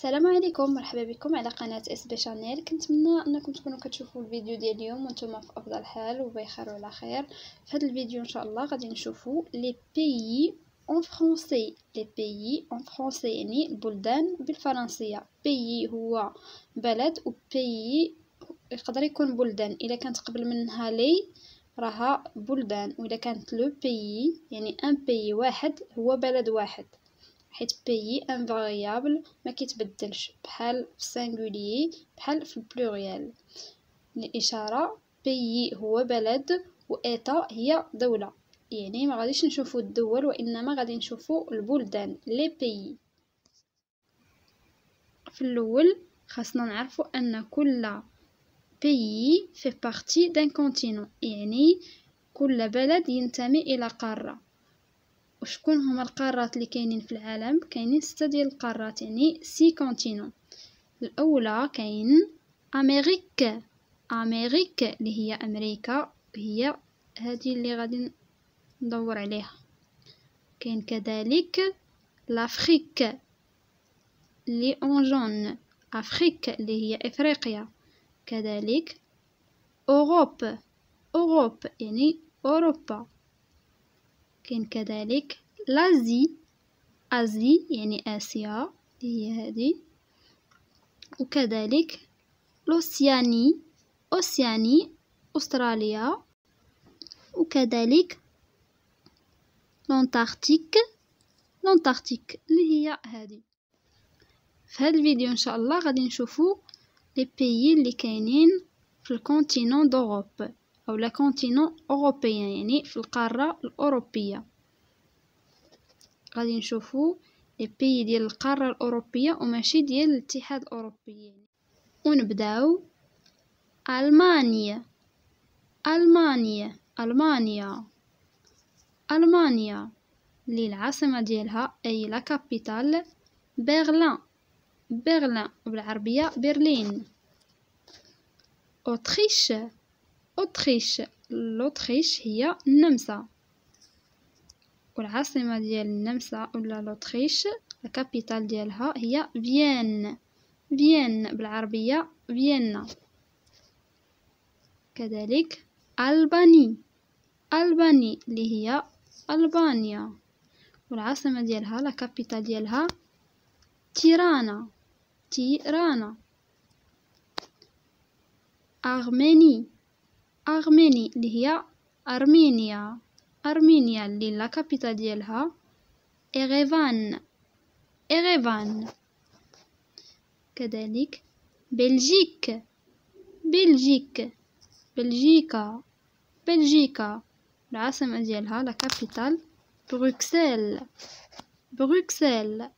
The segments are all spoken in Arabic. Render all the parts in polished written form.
السلام عليكم، مرحبا بكم على قناة اس بي شانيل. كنتمنى انكم تكونوا كتشوفوا الفيديو ديال اليوم وانتم في افضل حال وبخير وعلى خير. في هذا الفيديو ان شاء الله غادي نشوفوا لي بيي اون فرونسي. لي بيي اون فرونسي يعني البلدان بالفرنسيه. بيي هو بلد، و بيي يقدر يكون بلدان الا كانت قبل منها لي راها بلدان، واذا كانت لو بيي يعني ان بيي واحد هو بلد واحد، حيت بيي ان فاريابل ما كيتبدلش بحال في سينغوليي بحال في البلوريال. الاشاره بيي هو بلد و ايتا هي دوله، يعني ما غاديش نشوفوا الدول وانما غادي نشوفوا البلدان لي بيي. في الاول خاصنا نعرفوا ان كل بيي في بارتي دان كونتينون، يعني كل بلد ينتمي الى قاره. وشكون هما القارات اللي كاينين في العالم؟ كاينين 6 ديال القارات، يعني 6 كونتينون. الاولى كاين امريكا اللي هي امريكا، هي هذه اللي غادي ندور عليها. كاين كذلك لافريك اللي اون جون، افريك اللي هي افريقيا. كذلك اوروب يعني اوروبا. كاين كذلك لازي يعني آسيا هي هذه. وكذلك أوسياني أستراليا. وكذلك لونتاركتيك اللي هي هذه. في هذا الفيديو إن شاء الله غادي نشوفوا لي بيي اللي كاينين في الكونتينون دوروب أو لا كونتينون أوروبيان، يعني في القارة الأوروبية. غادي نشوفوا لي بيي ديال القاره الاوروبيه وماشي ديال الاتحاد الاوروبي. ونبداو المانيا اللي العاصمه ديالها اي لا كابيتال برلين وبالعربيه برلين. اوتريش لوتريش هي النمسا، والعاصمة ديال النمسا ولا لوتريش الكابيتال ديالها هي فيين بالعربية فيينا. كذلك ألباني اللي هي ألبانيا، والعاصمة ديالها الكابيتال ديالها تيرانا. أرميني اللي هي أرمينيا اللي لا كابيتال ديالها إيريفان. كذلك بلجيكا العاصمة ديالها لا كابيتال بروكسل.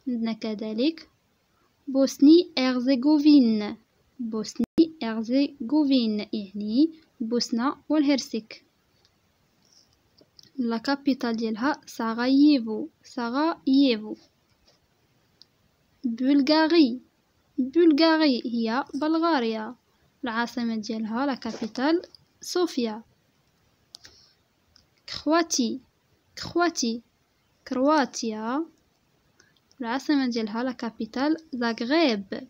عندنا كذلك بوسني إرزيغوفين يعني بوسنة والهرسك، لا كابيتال ديالها ساراييفو. بلغاري هي بلغاريا، العاصمة ديالها لا كابيتال صوفيا. كرواتيا العاصمة ديالها لا كابيتال زاغريب.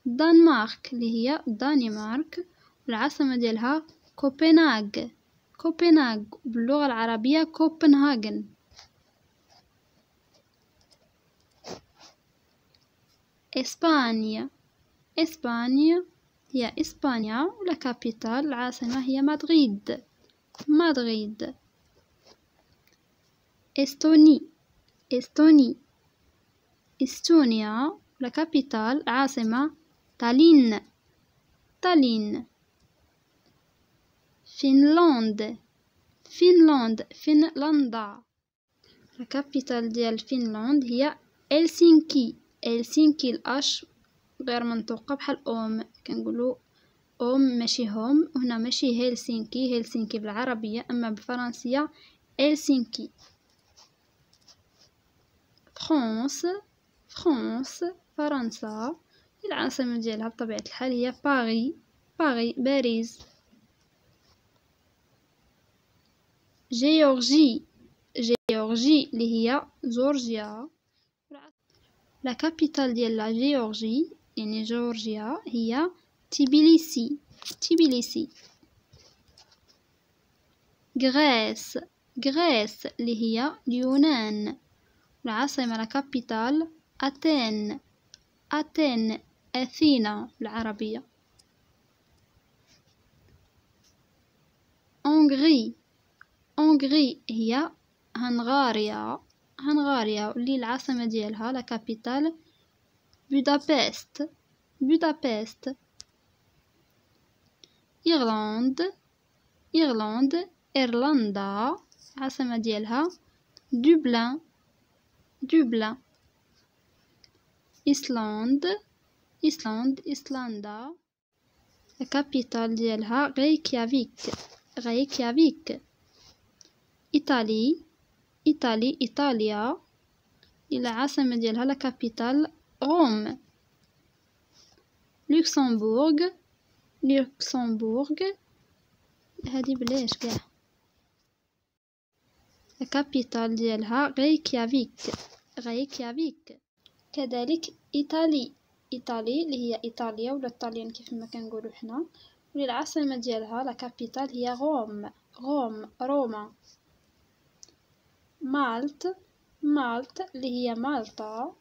دنمارك اللي هي دنمارك، العاصمة ديالها كوبنهاغ باللغة العربية كوبنهاغن. إسبانيا هي إسبانيا، ولا كابيتال العاصمة هي مدريد. إستونيا لا كابيتال العاصمة تالين. فنلندا لا كابيتال ديال فنلند هي هلسنكي. الاش غير منطوقه بحال اوم، كنقولوا اوم ماشي هوم، وهنا ماشي هلسنكي بالعربيه، اما بالفرنسيه هلسنكي. فرنسا العاصمة ديالها بطبيعة الحال هي باريس. جيورجي جيورجي اللي هي جورجيا. لا كابيتال ديال لا جيورجي يعني جورجيا هي تبليسي تبليسي. غريس غريس اللي هي اليونان. العاصمة لا كابيتال أثين أثين أثينا بالعربية. هنغري هنغري هي هنغاريا هنغاريا واللي العاصمة ديالها لا كابيتال بودابست بودابست. إيرلند إيرلند إيرلندا العاصمة ديالها دوبلان دوبلان. إيسلند إيسلند إيسلندا الكابيتال ديالها ريكيافيك ريكيافيك. إيطالي إيطالي إيطاليا العاصمة ديالها لا كابيتال روم. لوكسمبورغ لوكسمبورغ هادي بلاش كاع الكابيتال ديالها ريكيافيك ريكيافيك. كذلك إيطالي إيطالي اللي هي إيطاليا ولا الطليان كيف ما كنقولوا حنا واللي العاصمة ديالها لا كابيتال هي روم روم روما. مالط مالط اللي هي مالطا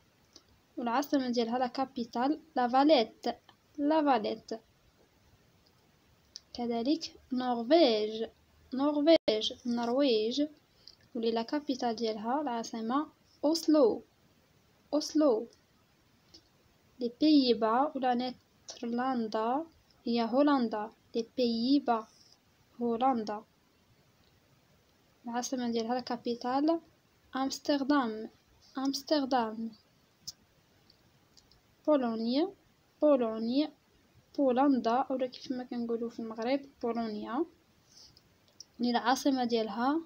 والعاصمة ديالها لا كابيتال لافاليت لافاليت. كذلك نرويج نرويج النرويج واللي لا كابيتال ديالها العاصمة أوسلو أوسلو. لي بييبا ولا نيدرلندا هي هولندا لي بييبا هولندا العاصمة ديالها لا كابيتال أمستردام أمستردام. بولونيا بولونيا بولندا أو كيف ما كنقولوا في المغرب بولونيا اللي العاصمة ديالها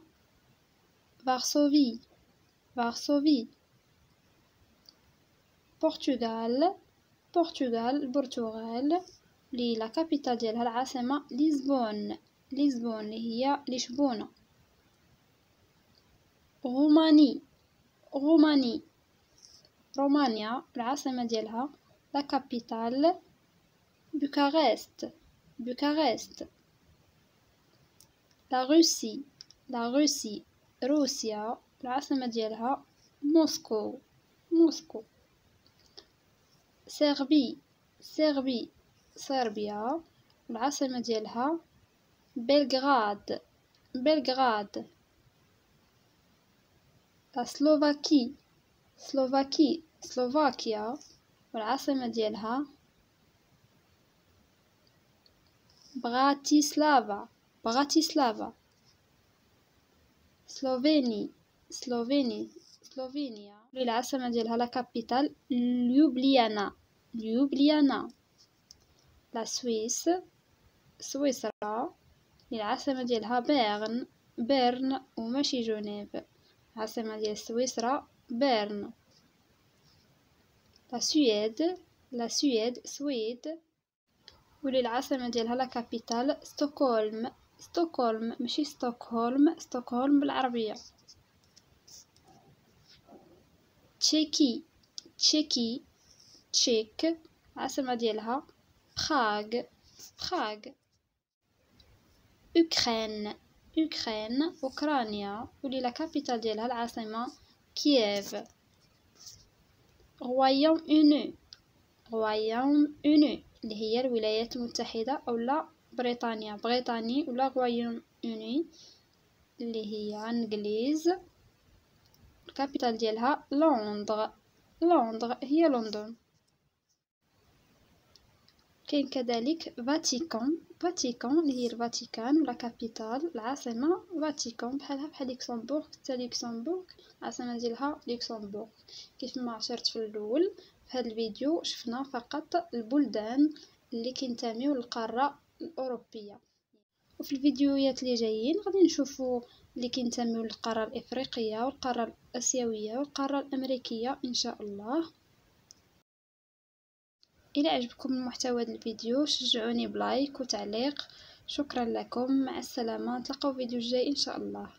فارسوفي فارسوفي. برتغال برتغال البرتغال اللي لا كابيتال ديالها العاصمة لشبونة اللي هي لشبونة. روماني رومانيا العاصمة ديالها لا كابيتال بوكارست. لا روسي روسيا العاصمة ديالها موسكو. صربيا العاصمة ديالها بلغراد لا سلوفاكيا والعاصمة ديالها براتيسلافا سلوفينيا العاصمة ديالها لا كابيتال ليوبليانا. لا سويسرا العاصمة ديالها بيرن وماشي جنيف العاصمة ديال سويسرا بيرن. لا سويد واللي العاصمة ديالها لا كابيتال ستوكهولم ماشي ستوكهولم بالعربية. تشيك العاصمة ديالها براغ. أوكرانيا واللي لا كابيتال ديالها العاصمة كييف. رويوم اوني اللي هي الولايات المتحدة أو لا بريطانيا ولا رويوم اوني اللي هي انجليز. الكابيتال ديالها لندن هي لندن. كاين كذلك فاتيكان اللي هي الفاتيكان ولا كابيتال العاصمة فاتيكان بحال لوكسمبورغ حتى لوكسمبورغ العاصمة ديالها لوكسمبورغ. كيف ما عشرت في الاول في هذا الفيديو شفنا فقط البلدان اللي كينتميو للقارة الأوروبية وفي الفيديوهات اللي جايين غادي نشوفوا اللي كينتميو للقارة الإفريقية والقارة الآسيوية والقارة الأمريكية إن شاء الله. إلى عجبكم المحتوى هذا الفيديو شجعوني بلايك وتعليق. شكرا لكم مع السلامة نتلاقاو في فيديو جاي إن شاء الله.